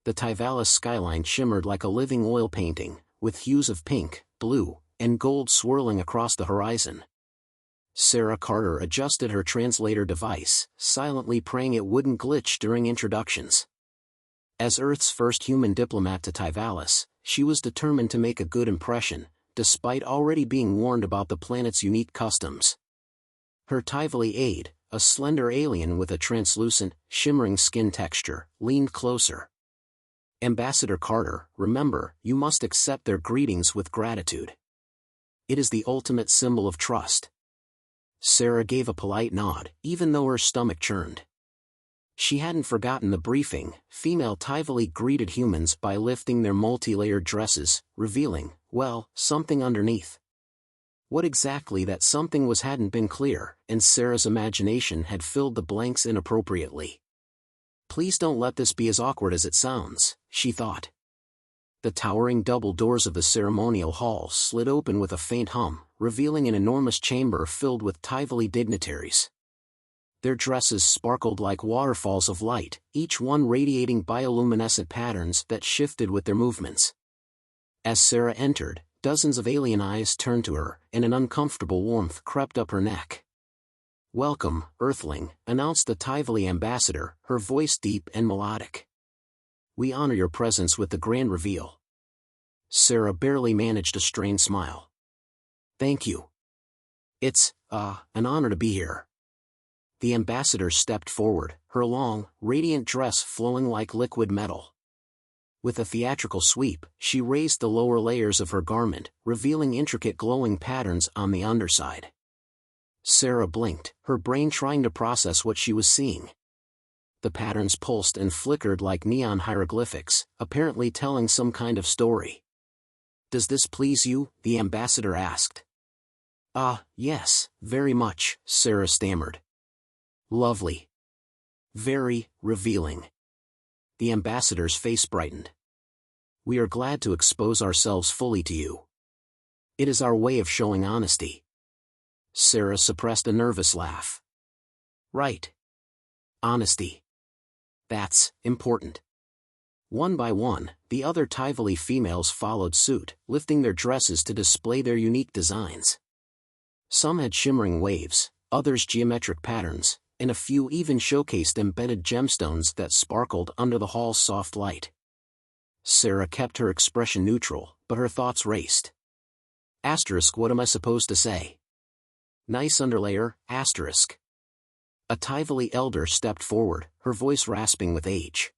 The Tivalis skyline shimmered like a living oil painting, with hues of pink, blue, and gold swirling across the horizon. Sarah Carter adjusted her translator device, silently praying it wouldn't glitch during introductions. As Earth's first human diplomat to Tivalis, she was determined to make a good impression, despite already being warned about the planet's unique customs. Her Tivali aide, a slender alien with a translucent, shimmering skin texture, leaned closer. "Ambassador Carter, remember, you must accept their greetings with gratitude. It is the ultimate symbol of trust." Sarah gave a polite nod, even though her stomach churned. She hadn't forgotten the briefing. Female Tivali greeted humans by lifting their multi-layered dresses, revealing, well, something underneath. What exactly that something was hadn't been clear, and Sarah's imagination had filled the blanks inappropriately. "Please don't let this be as awkward as it sounds," she thought. The towering double doors of the ceremonial hall slid open with a faint hum, revealing an enormous chamber filled with Tivali dignitaries. Their dresses sparkled like waterfalls of light, each one radiating bioluminescent patterns that shifted with their movements. As Sarah entered, dozens of alien eyes turned to her, and an uncomfortable warmth crept up her neck. "Welcome, Earthling," announced the Tivali ambassador, her voice deep and melodic. "We honor your presence with the grand reveal." Sarah barely managed a strained smile. "Thank you. It's, an honor to be here." The ambassador stepped forward, her long, radiant dress flowing like liquid metal. With a theatrical sweep, she raised the lower layers of her garment, revealing intricate glowing patterns on the underside. Sarah blinked, her brain trying to process what she was seeing. The patterns pulsed and flickered like neon hieroglyphics, apparently telling some kind of story. "Does this please you?" the ambassador asked. Yes, very much," Sarah stammered. "Lovely. Very revealing." The ambassador's face brightened. "We are glad to expose ourselves fully to you. It is our way of showing honesty." Sarah suppressed a nervous laugh. "Right. Honesty. That's important." One by one, the other Tivali females followed suit, lifting their dresses to display their unique designs. Some had shimmering waves, others geometric patterns, and a few even showcased embedded gemstones that sparkled under the hall's soft light. Sarah kept her expression neutral, but her thoughts raced. What am I supposed to say? Nice underlayer, asterisk. A Tivali elder stepped forward, her voice rasping with age.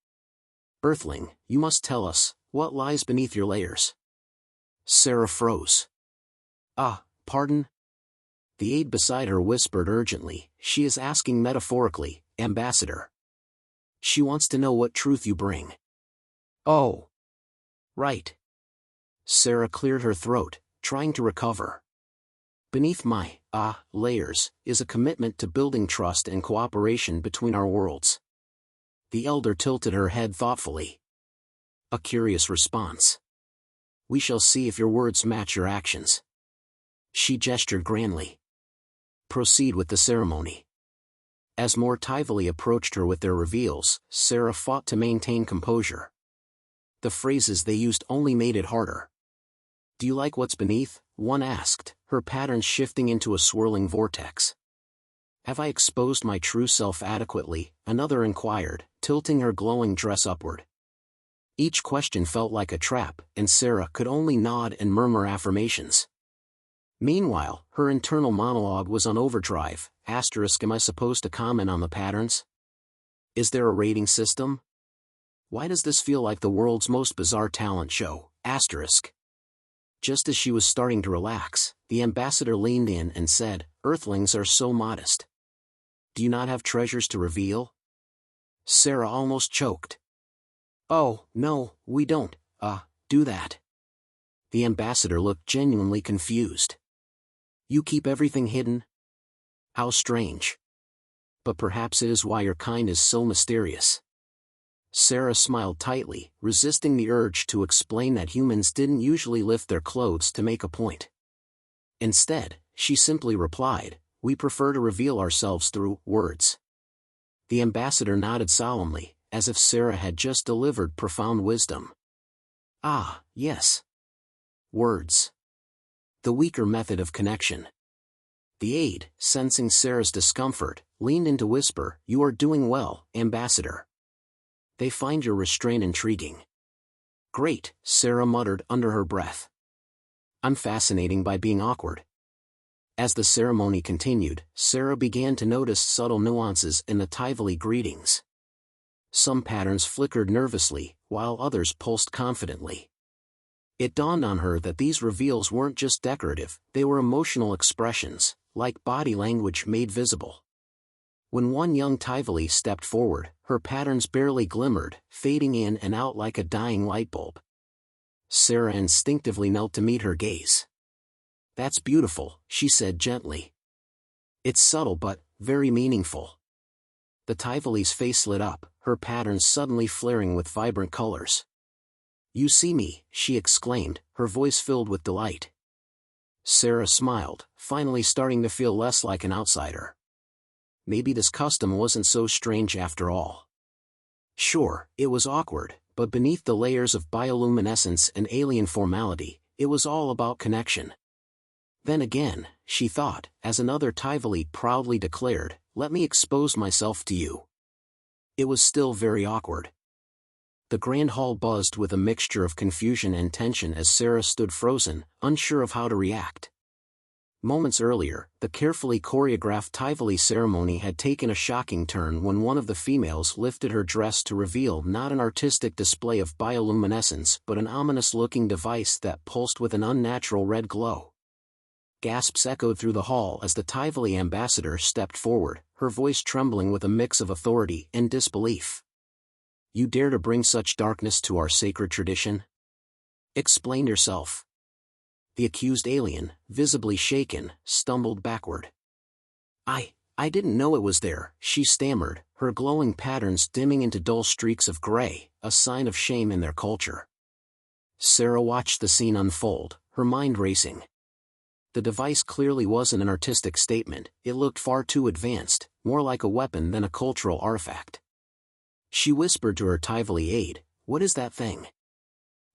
"Earthling, you must tell us, what lies beneath your layers?" Sarah froze. Pardon?" The aide beside her whispered urgently, "She is asking metaphorically, Ambassador. She wants to know what truth you bring." "Oh. Right." Sarah cleared her throat, trying to recover. "Beneath my, layers, is a commitment to building trust and cooperation between our worlds." The elder tilted her head thoughtfully. A curious response. "We shall see if your words match your actions." She gestured grandly. "Proceed with the ceremony." As more Tivali approached her with their reveals, Sarah fought to maintain composure. The phrases they used only made it harder. "Do you like what's beneath?" one asked, her patterns shifting into a swirling vortex. "Have I exposed my true self adequately?" another inquired, tilting her glowing dress upward. Each question felt like a trap, and Sarah could only nod and murmur affirmations. Meanwhile, her internal monologue was on overdrive. Am I supposed to comment on the patterns? Is there a rating system? Why does this feel like the world's most bizarre talent show? Just as she was starting to relax, the ambassador leaned in and said, "Earthlings are so modest. Do you not have treasures to reveal?" Sarah almost choked. "Oh, no, we don't, do that." The ambassador looked genuinely confused. "You keep everything hidden? How strange. But perhaps it is why your kind is so mysterious." Sarah smiled tightly, resisting the urge to explain that humans didn't usually lift their clothes to make a point. Instead, she simply replied, "We prefer to reveal ourselves through words." The ambassador nodded solemnly, as if Sarah had just delivered profound wisdom. Ah, yes. Words. The weaker method of connection. The aide, sensing Sarah's discomfort, leaned in to whisper, "You are doing well, Ambassador. They find your restraint intriguing." "Great," Sarah muttered under her breath. "I'm fascinating by being awkward." As the ceremony continued, Sarah began to notice subtle nuances in the Tivoli greetings. Some patterns flickered nervously, while others pulsed confidently. It dawned on her that these reveals weren't just decorative, they were emotional expressions, like body language made visible. When one young Tivoli stepped forward, her patterns barely glimmered, fading in and out like a dying light bulb. Sarah instinctively knelt to meet her gaze. "That's beautiful," she said gently. "It's subtle but very meaningful." The Tivoli's face lit up, her patterns suddenly flaring with vibrant colors. "You see me," she exclaimed, her voice filled with delight. Sarah smiled, finally starting to feel less like an outsider. Maybe this custom wasn't so strange after all. Sure, it was awkward, but beneath the layers of bioluminescence and alien formality, it was all about connection. Then again, she thought, as another Tivoli proudly declared, "Let me expose myself to you." It was still very awkward. The grand hall buzzed with a mixture of confusion and tension as Sarah stood frozen, unsure of how to react. Moments earlier, the carefully choreographed Tivoli ceremony had taken a shocking turn when one of the females lifted her dress to reveal not an artistic display of bioluminescence but an ominous-looking device that pulsed with an unnatural red glow. Gasps echoed through the hall as the Tivoli ambassador stepped forward, her voice trembling with a mix of authority and disbelief. "You dare to bring such darkness to our sacred tradition? Explain yourself." The accused alien, visibly shaken, stumbled backward. I didn't know it was there," she stammered, her glowing patterns dimming into dull streaks of gray, a sign of shame in their culture. Sarah watched the scene unfold, her mind racing. The device clearly wasn't an artistic statement, it looked far too advanced, more like a weapon than a cultural artifact. She whispered to her Tivoli aide, "What is that thing?"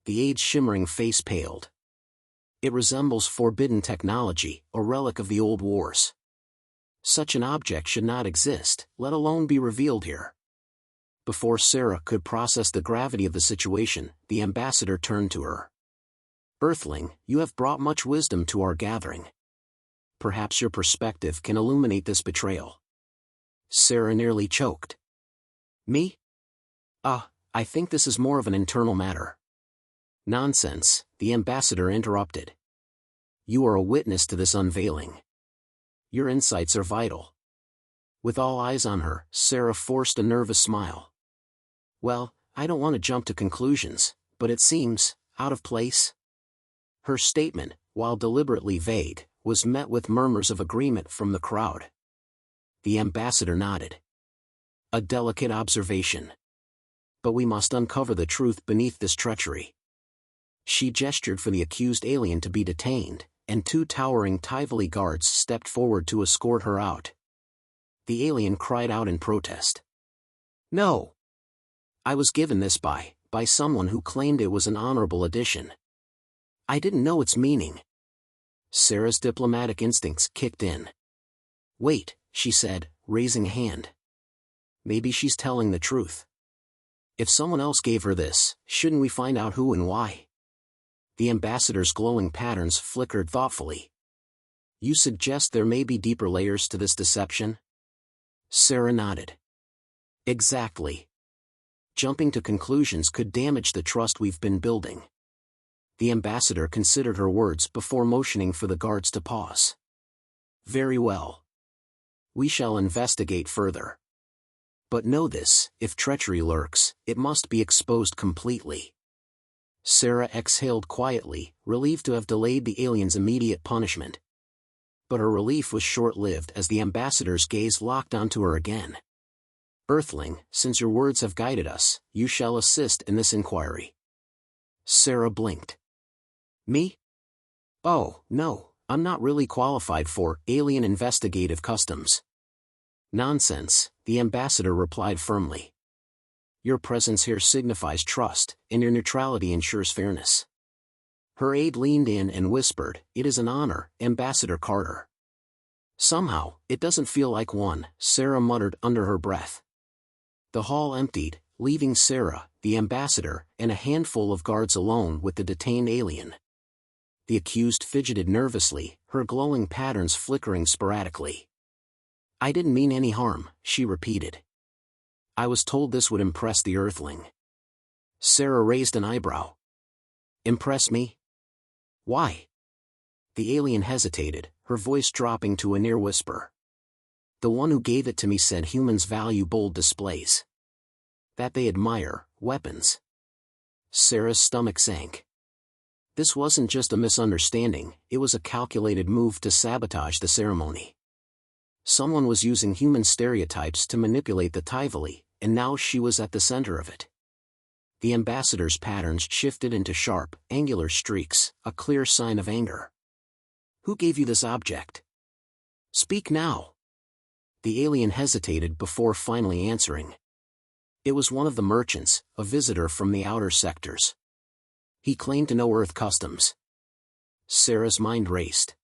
The aide's shimmering face paled. "It resembles forbidden technology, a relic of the old wars. Such an object should not exist, let alone be revealed here." Before Sarah could process the gravity of the situation, the ambassador turned to her. "Earthling, you have brought much wisdom to our gathering. Perhaps your perspective can illuminate this betrayal." Sarah nearly choked. "Me? I think this is more of an internal matter." "Nonsense," the ambassador interrupted. "You are a witness to this unveiling. Your insights are vital." With all eyes on her, Sarah forced a nervous smile. "Well, I don't want to jump to conclusions, but it seems out of place." Her statement, while deliberately vague, was met with murmurs of agreement from the crowd. The ambassador nodded. "A delicate observation. But we must uncover the truth beneath this treachery." She gestured for the accused alien to be detained, and two towering Tivoli guards stepped forward to escort her out. The alien cried out in protest. "No! I was given this by someone who claimed it was an honorable addition. I didn't know its meaning." Sarah's diplomatic instincts kicked in. "Wait," she said, raising a hand. "Maybe she's telling the truth. If someone else gave her this, shouldn't we find out who and why?" The ambassador's glowing patterns flickered thoughtfully. "You suggest there may be deeper layers to this deception?" Sarah nodded. "Exactly. Jumping to conclusions could damage the trust we've been building." The ambassador considered her words before motioning for the guards to pause. "Very well. We shall investigate further. But know this, if treachery lurks, it must be exposed completely." Sarah exhaled quietly, relieved to have delayed the alien's immediate punishment. But her relief was short-lived as the ambassador's gaze locked onto her again. "Earthling, since your words have guided us, you shall assist in this inquiry." Sarah blinked. "Me? Oh, no, I'm not really qualified for alien investigative customs." "Nonsense," the ambassador replied firmly. Your presence here signifies trust, and your neutrality ensures fairness. Her aide leaned in and whispered, "It is an honor, Ambassador Carter." "Somehow, it doesn't feel like one," Sarah muttered under her breath. The hall emptied, leaving Sarah, the ambassador, and a handful of guards alone with the detained alien. The accused fidgeted nervously, her glowing patterns flickering sporadically. "I didn't mean any harm," she repeated. "I was told this would impress the Earthling." Sarah raised an eyebrow. "Impress me? Why?" The alien hesitated, her voice dropping to a near whisper. "The one who gave it to me said humans value bold displays. That they admire weapons." Sarah's stomach sank. This wasn't just a misunderstanding, it was a calculated move to sabotage the ceremony. Someone was using human stereotypes to manipulate the Tivoli, and now she was at the center of it. The ambassador's patterns shifted into sharp, angular streaks, a clear sign of anger. "Who gave you this object? Speak now." The alien hesitated before finally answering. "It was one of the merchants, a visitor from the outer sectors. He claimed to know Earth customs." Sarah's mind raced.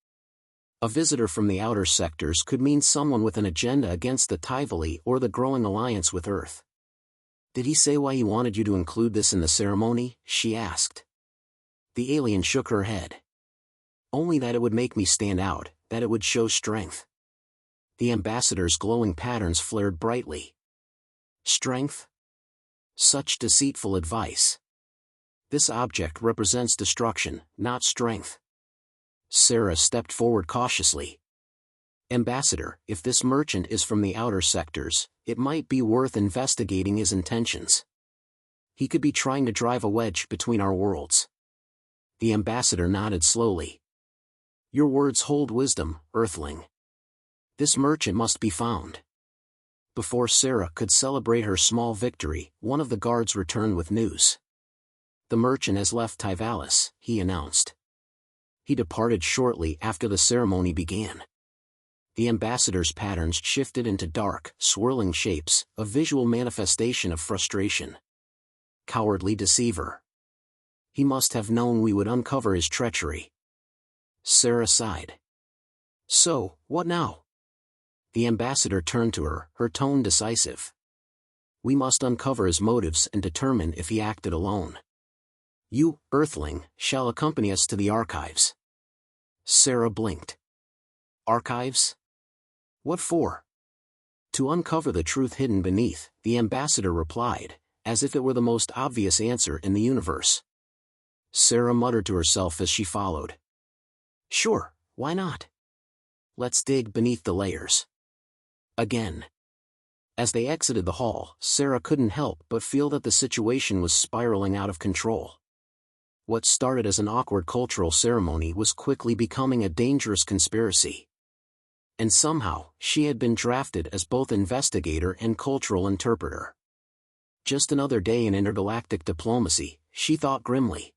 A visitor from the outer sectors could mean someone with an agenda against the Tivoli or the growing alliance with Earth. "Did he say why he wanted you to include this in the ceremony?" she asked. The alien shook her head. "Only that it would make me stand out, that it would show strength." The ambassador's glowing patterns flared brightly. "Strength? Such deceitful advice. This object represents destruction, not strength." Sarah stepped forward cautiously. "Ambassador, if this merchant is from the outer sectors, it might be worth investigating his intentions. He could be trying to drive a wedge between our worlds." The ambassador nodded slowly. "Your words hold wisdom, Earthling. This merchant must be found." Before Sarah could celebrate her small victory, one of the guards returned with news. "The merchant has left Tivalis," he announced. He departed shortly after the ceremony began. The ambassador's patterns shifted into dark, swirling shapes, a visual manifestation of frustration. "Cowardly deceiver. He must have known we would uncover his treachery." Sarah sighed. "So, what now?" The ambassador turned to her, her tone decisive. "We must uncover his motives and determine if he acted alone. You, Earthling, shall accompany us to the archives." Sarah blinked. "Archives? What for?" "To uncover the truth hidden beneath," the ambassador replied, as if it were the most obvious answer in the universe. Sarah muttered to herself as she followed. "Sure, why not? Let's dig beneath the layers." Again. As they exited the hall, Sarah couldn't help but feel that the situation was spiraling out of control. What started as an awkward cultural ceremony was quickly becoming a dangerous conspiracy. And somehow, she had been drafted as both investigator and cultural interpreter. Just another day in intergalactic diplomacy, she thought grimly.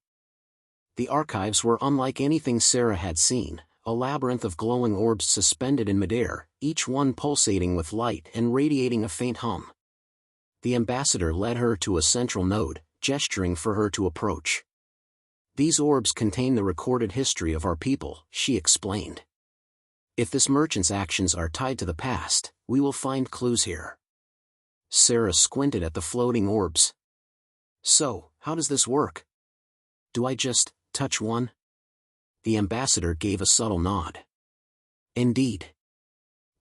The archives were unlike anything Sarah had seen, a labyrinth of glowing orbs suspended in midair, each one pulsating with light and radiating a faint hum. The ambassador led her to a central node, gesturing for her to approach. "These orbs contain the recorded history of our people," she explained. "If this merchant's actions are tied to the past, we will find clues here." Sarah squinted at the floating orbs. "So, how does this work? Do I just touch one?" The ambassador gave a subtle nod. "Indeed.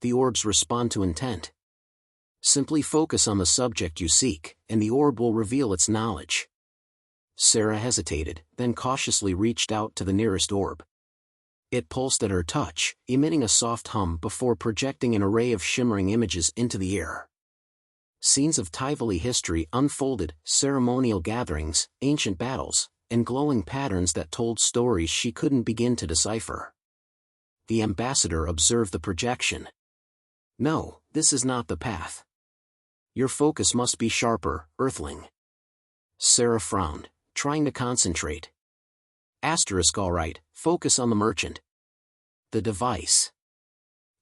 The orbs respond to intent. Simply focus on the subject you seek, and the orb will reveal its knowledge." Sarah hesitated, then cautiously reached out to the nearest orb. It pulsed at her touch, emitting a soft hum before projecting an array of shimmering images into the air. Scenes of Tivoli history unfolded, ceremonial gatherings, ancient battles, and glowing patterns that told stories she couldn't begin to decipher. The ambassador observed the projection. "No, this is not the path. Your focus must be sharper, Earthling." Sarah frowned, trying to concentrate. "All right, focus on the merchant. The device.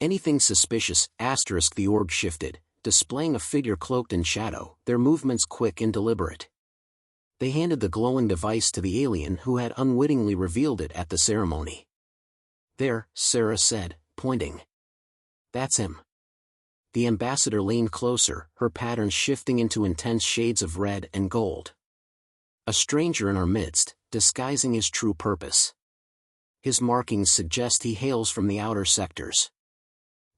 Anything suspicious, *. The orb shifted, displaying a figure cloaked in shadow, their movements quick and deliberate. They handed the glowing device to the alien who had unwittingly revealed it at the ceremony. "There," Sarah said, pointing. "That's him." The ambassador leaned closer, her patterns shifting into intense shades of red and gold. "A stranger in our midst, disguising his true purpose. His markings suggest he hails from the outer sectors."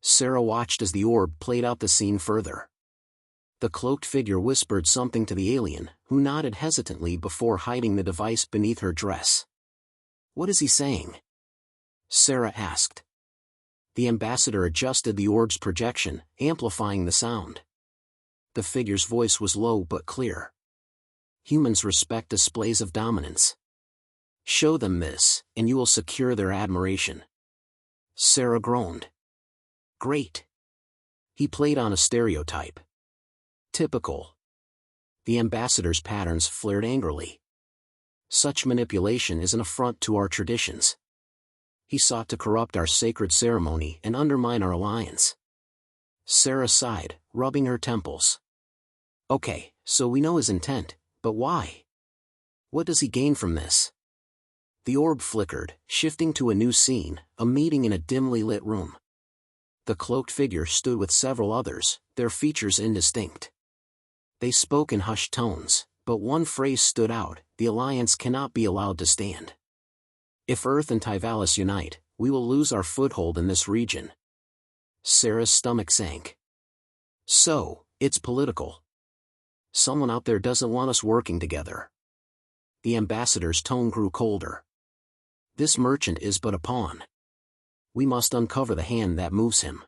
Sarah watched as the orb played out the scene further. The cloaked figure whispered something to the alien, who nodded hesitantly before hiding the device beneath her dress. "What is he saying?" Sarah asked. The ambassador adjusted the orb's projection, amplifying the sound. The figure's voice was low but clear. "Humans respect displays of dominance. Show them this, and you will secure their admiration." Sarah groaned. "Great." He played on a stereotype. "Typical." The ambassador's patterns flared angrily. "Such manipulation is an affront to our traditions. He sought to corrupt our sacred ceremony and undermine our alliance." Sarah sighed, rubbing her temples. "Okay, so we know his intent, but why? What does he gain from this?" The orb flickered, shifting to a new scene, a meeting in a dimly lit room. The cloaked figure stood with several others, their features indistinct. They spoke in hushed tones, but one phrase stood out: "The alliance cannot be allowed to stand. If Earth and Tyvalis unite, we will lose our foothold in this region." Sarah's stomach sank. "So, it's political. Someone out there doesn't want us working together." The ambassador's tone grew colder. "This merchant is but a pawn. We must uncover the hand that moves him."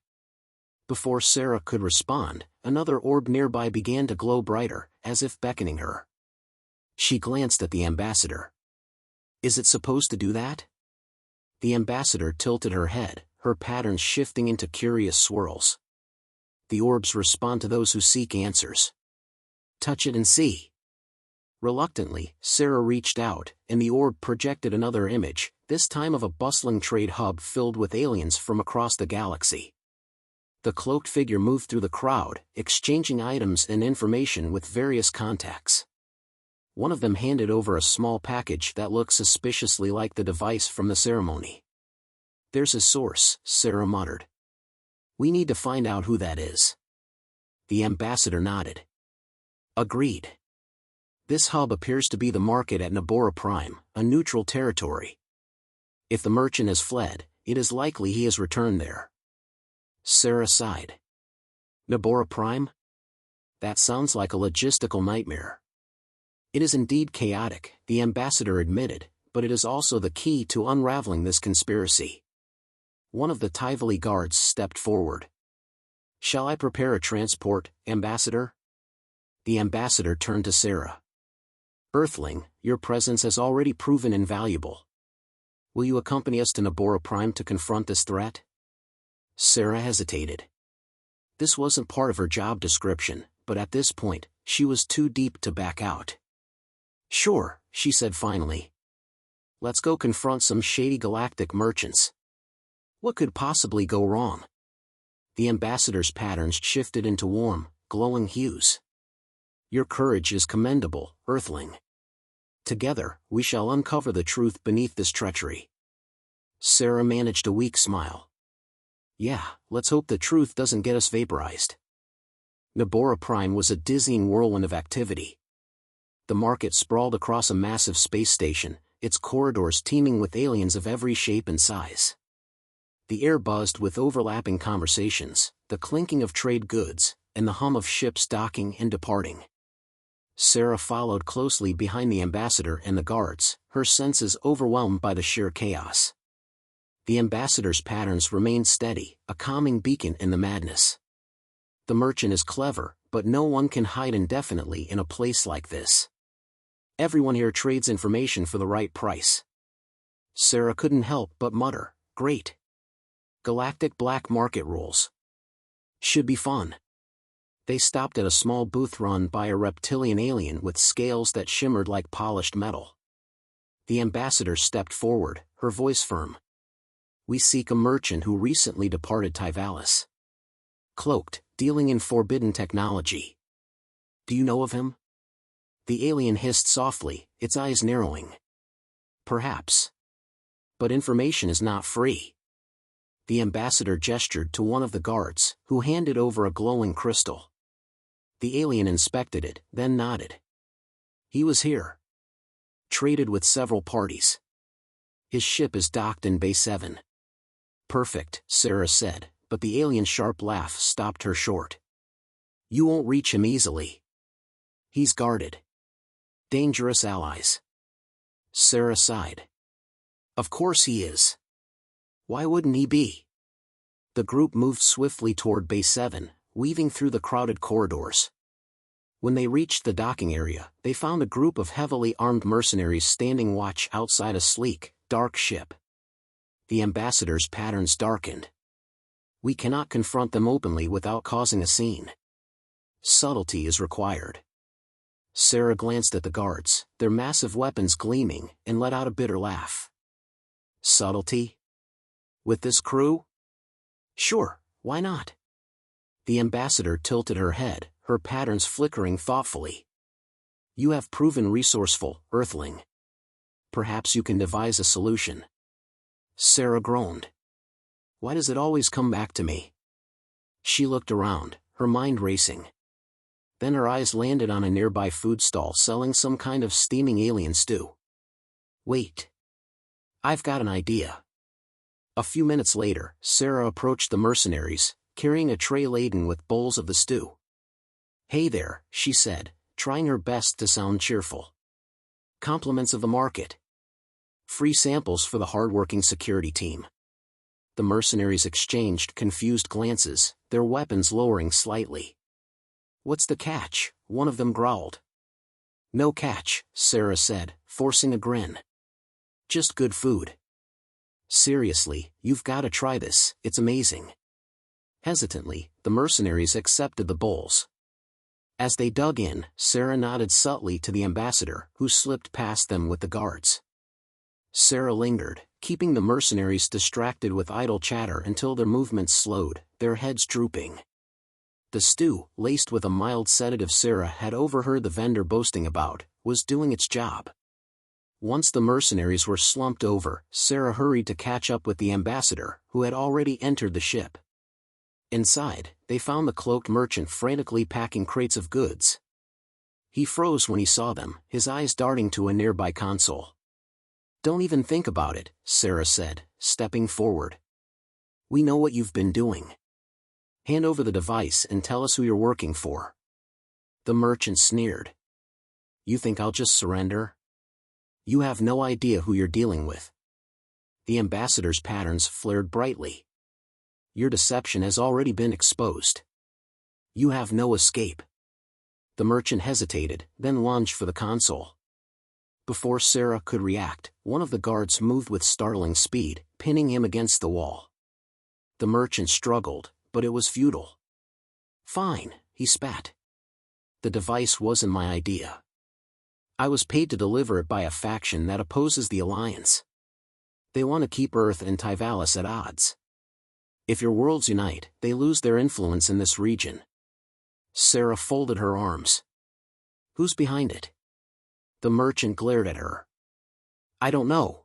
Before Sarah could respond, another orb nearby began to glow brighter, as if beckoning her. She glanced at the ambassador. "Is it supposed to do that?" The ambassador tilted her head, her patterns shifting into curious swirls. "The orbs respond to those who seek answers. Touch it and see." Reluctantly, Sarah reached out, and the orb projected another image, this time of a bustling trade hub filled with aliens from across the galaxy. The cloaked figure moved through the crowd, exchanging items and information with various contacts. One of them handed over a small package that looked suspiciously like the device from the ceremony. "There's his source," Sarah muttered. "We need to find out who that is." The ambassador nodded. "Agreed. This hub appears to be the market at Nabora Prime, a neutral territory. If the merchant has fled, it is likely he has returned there." Sarah sighed. "Nabora Prime? That sounds like a logistical nightmare." "It is indeed chaotic," the ambassador admitted, "but it is also the key to unraveling this conspiracy." One of the Tivoli guards stepped forward. "Shall I prepare a transport, Ambassador?" The ambassador turned to Sarah. "Earthling, your presence has already proven invaluable. Will you accompany us to Nabora Prime to confront this threat?" Sarah hesitated. This wasn't part of her job description, but at this point, she was too deep to back out. "Sure," she said finally. "Let's go confront some shady galactic merchants. What could possibly go wrong?" The ambassador's patterns shifted into warm, glowing hues. "Your courage is commendable, Earthling. Together, we shall uncover the truth beneath this treachery." Sarah managed a weak smile. "Yeah, let's hope the truth doesn't get us vaporized." Nabora Prime was a dizzying whirlwind of activity. The market sprawled across a massive space station, its corridors teeming with aliens of every shape and size. The air buzzed with overlapping conversations, the clinking of trade goods, and the hum of ships docking and departing. Sarah followed closely behind the ambassador and the guards, her senses overwhelmed by the sheer chaos. The ambassador's patterns remained steady, a calming beacon in the madness. The merchant is clever, but no one can hide indefinitely in a place like this. Everyone here trades information for the right price. Sarah couldn't help but mutter, "Great. Galactic black market rules. Should be fun." They stopped at a small booth run by a reptilian alien with scales that shimmered like polished metal. The ambassador stepped forward, her voice firm. "We seek a merchant who recently departed Tyvalis. Cloaked, dealing in forbidden technology. Do you know of him? The alien hissed softly, its eyes narrowing. Perhaps. But information is not free. The ambassador gestured to one of the guards, who handed over a glowing crystal. The alien inspected it, then nodded. He was here. Traded with several parties. His ship is docked in Bay 7. Perfect, Sarah said, but the alien's sharp laugh stopped her short. You won't reach him easily. He's guarded. Dangerous allies. Sarah sighed. Of course he is. Why wouldn't he be? The group moved swiftly toward Bay 7, weaving through the crowded corridors. When they reached the docking area, they found a group of heavily armed mercenaries standing watch outside a sleek, dark ship. The ambassador's patterns darkened. We cannot confront them openly without causing a scene. Subtlety is required. Sarah glanced at the guards, their massive weapons gleaming, and let out a bitter laugh. Subtlety? With this crew? Sure, why not? The ambassador tilted her head, her patterns flickering thoughtfully. You have proven resourceful, Earthling. Perhaps you can devise a solution. Sarah groaned. Why does it always come back to me? She looked around, her mind racing. Then her eyes landed on a nearby food stall selling some kind of steaming alien stew. Wait. I've got an idea. A few minutes later, Sarah approached the mercenaries, carrying a tray laden with bowls of the stew. Hey there, she said, trying her best to sound cheerful. Compliments of the market. Free samples for the hard-working security team. The mercenaries exchanged confused glances, their weapons lowering slightly. What's the catch? One of them growled. No catch, Sarah said, forcing a grin. Just good food. Seriously, you've got to try this, it's amazing. Hesitantly, the mercenaries accepted the bowls. As they dug in, Sarah nodded subtly to the ambassador, who slipped past them with the guards. Sarah lingered, keeping the mercenaries distracted with idle chatter until their movements slowed, their heads drooping. The stew, laced with a mild sedative Sarah had overheard the vendor boasting about, was doing its job. Once the mercenaries were slumped over, Sarah hurried to catch up with the ambassador, who had already entered the ship. Inside, they found the cloaked merchant frantically packing crates of goods. He froze when he saw them, his eyes darting to a nearby console. Don't even think about it, Sarah said, stepping forward. We know what you've been doing. Hand over the device and tell us who you're working for. The merchant sneered. You think I'll just surrender? You have no idea who you're dealing with. The ambassador's patterns flared brightly. Your deception has already been exposed. You have no escape. The merchant hesitated, then lunged for the console. Before Sarah could react, one of the guards moved with startling speed, pinning him against the wall. The merchant struggled, but it was futile. Fine, he spat. The device wasn't my idea. I was paid to deliver it by a faction that opposes the Alliance. They want to keep Earth and Tyvalis at odds. If your worlds unite, they lose their influence in this region. Sarah folded her arms. Who's behind it? The merchant glared at her. I don't know.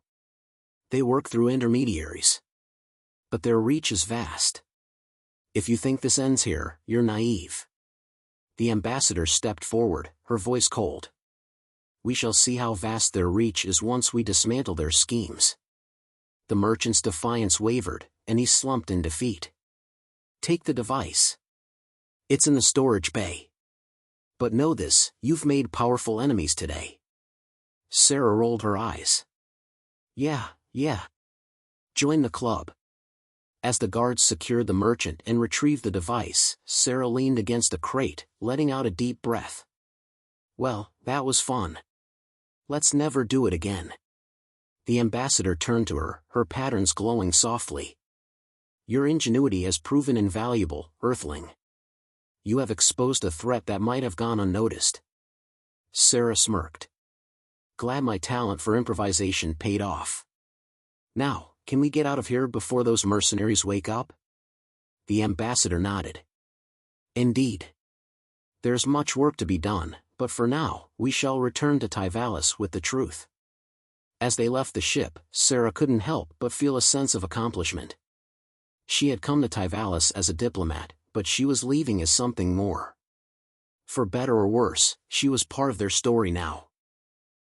They work through intermediaries. But their reach is vast. If you think this ends here, you're naive. The ambassador stepped forward, her voice cold. We shall see how vast their reach is once we dismantle their schemes. The merchant's defiance wavered, and he slumped in defeat. Take the device. It's in the storage bay. But know this, you've made powerful enemies today. Sarah rolled her eyes. Yeah. Join the club. As the guards secured the merchant and retrieved the device, Sarah leaned against a crate, letting out a deep breath. Well, that was fun. Let's never do it again. The ambassador turned to her, her patterns glowing softly. Your ingenuity has proven invaluable, Earthling. You have exposed a threat that might have gone unnoticed. Sarah smirked. Glad my talent for improvisation paid off. Now, can we get out of here before those mercenaries wake up? The ambassador nodded. Indeed. There's much work to be done, but for now, we shall return to Tyvalis with the truth. As they left the ship, Sarah couldn't help but feel a sense of accomplishment. She had come to Tyvalis as a diplomat, but she was leaving as something more. For better or worse, she was part of their story now.